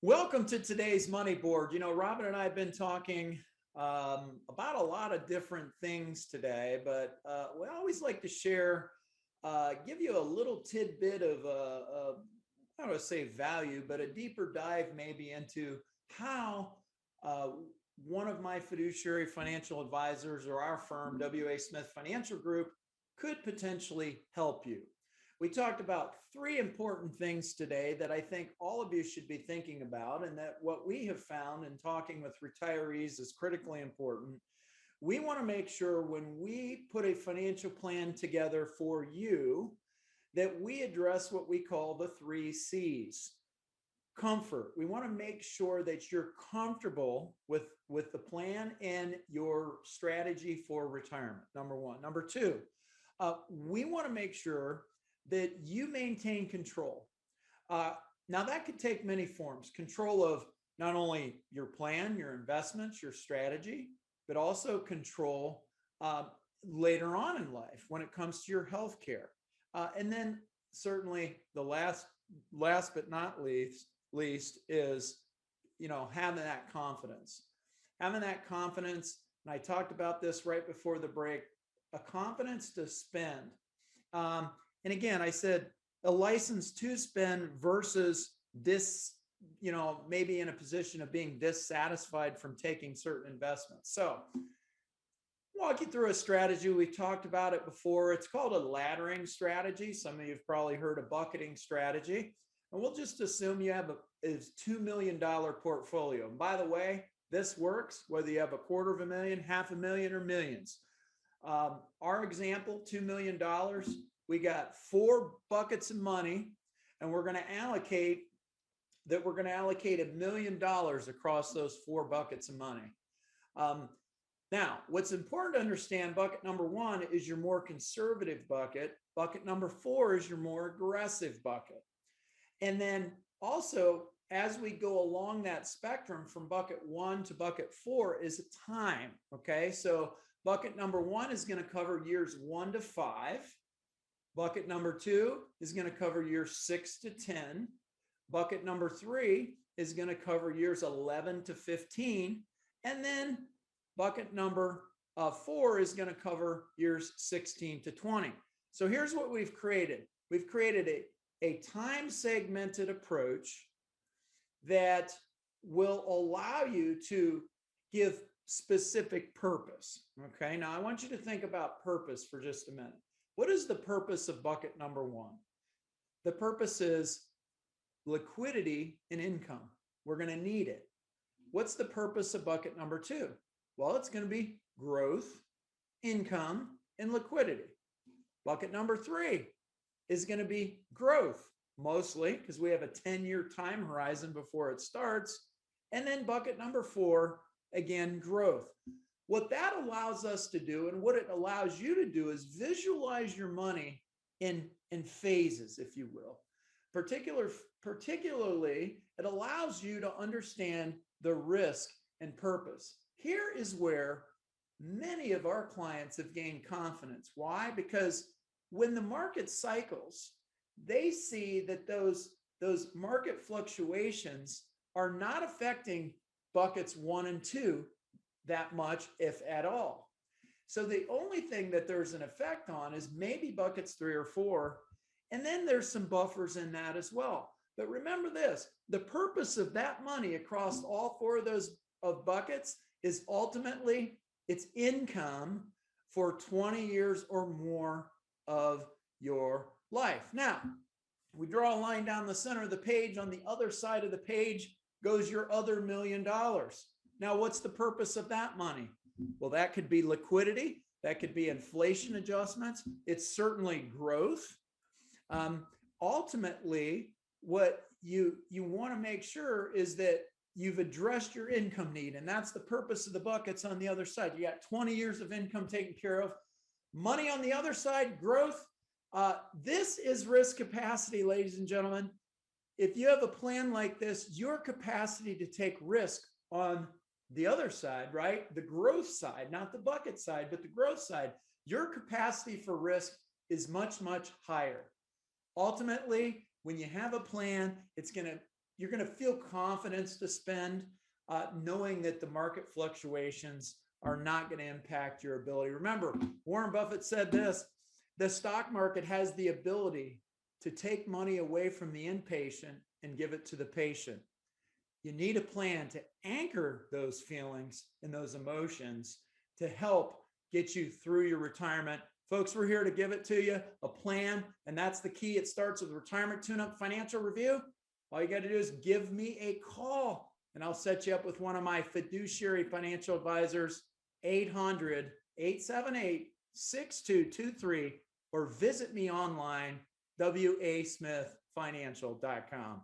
Welcome to today's Money Board. You know, Robin and I have been talking about a lot of different things today, but we always like to share, give you a little tidbit of, I don't want to say value, but a deeper dive maybe into how uh, one of my fiduciary financial advisors or our firm, W.A. Smith Financial Group, could potentially help you. We talked about three important things today that I think all of you should be thinking about, and that what we have found in talking with retirees is critically important. We want to make sure when we put a financial plan together for you that we address what we call the three C's. Comfort. We want to make sure that you're comfortable with the plan and your strategy for retirement. Number one. Number two, we want to make sure that you maintain control. Uh, Now, that could take many forms: control of not only your plan, your investments, your strategy, but also control uh, later on in life when it comes to your health care. And then certainly the last but not least is, having that confidence. Having that confidence, and I talked about this right before the break, a confidence to spend. Um, and again, I said a license to spend versus maybe in a position of being dissatisfied from taking certain investments. So walk you through a strategy. We've talked about it before. It's called a laddering strategy. Some of you have probably heard a bucketing strategy. And we'll just assume you have a $2 million portfolio. And by the way, this works whether you have $250,000, $500,000, or millions. Our example, $2 million, we got 4 buckets of money, and we're going to allocate $1 million across those 4 buckets of money. Now, what's important to understand, bucket number 1 is your more conservative bucket. Bucket number 4 is your more aggressive bucket. And then also, as we go along that spectrum from bucket 1 to bucket 4 is time. Okay, so bucket number 1 is going to cover years 1 to 5. Bucket number 2 is going to cover years 6 to 10. Bucket number 3 is going to cover years 11 to 15. And then bucket number 4 is going to cover years 16 to 20. So here's what we've created. We've created a time segmented approach that will allow you to give specific purpose. Okay, now I want you to think about purpose for just a minute. What is the purpose of bucket number 1? The purpose is liquidity and income. We're going to need it. What's the purpose of bucket number 2? Well, it's going to be growth, income, and liquidity. Bucket number 3 is going to be growth, mostly because we have a 10-year time horizon before it starts. And then bucket number 4, again, growth. What that allows us to do, and what it allows you to do, is visualize your money in phases, if you will. Particularly, it allows you to understand the risk and purpose. Here is where many of our clients have gained confidence. Why? Because when the market cycles, they see that those market fluctuations are not affecting buckets 1 and 2 that much, if at all. So the only thing that there's an effect on is maybe buckets 3 or 4, and then there's some buffers in that as well. But remember this, the purpose of that money across all 4 of those buckets is ultimately it's income for 20 years or more of your life. Now, we draw a line down the center of the page. On the other side of the page goes your other $1 million. Now, what's the purpose of that money? Well, that could be liquidity. That could be inflation adjustments. It's certainly growth. Ultimately, what you want to make sure is that you've addressed your income need, and that's the purpose of the buckets on the other side. You got 20 years of income taken care of. Money on the other side, growth. This is risk capacity, ladies and gentlemen. If you have a plan like this, your capacity to take risk on the other side, right? The growth side, not the bucket side, but the growth side, your capacity for risk is much, much higher. Ultimately, when you have a plan, it's going to you're going to feel confidence to spend, knowing that the market fluctuations are not going to impact your ability. Remember, Warren Buffett said this: the stock market has the ability to take money away from the inpatient and give it to the patient. You need a plan to anchor those feelings and those emotions to help get you through your retirement. Folks, we're here to give it to you, a plan, and that's the key. It starts with Retirement Tune-Up Financial Review. All you got to do is give me a call, and I'll set you up with one of my fiduciary financial advisors, 800-878-6223, or visit me online, wasmithfinancial.com.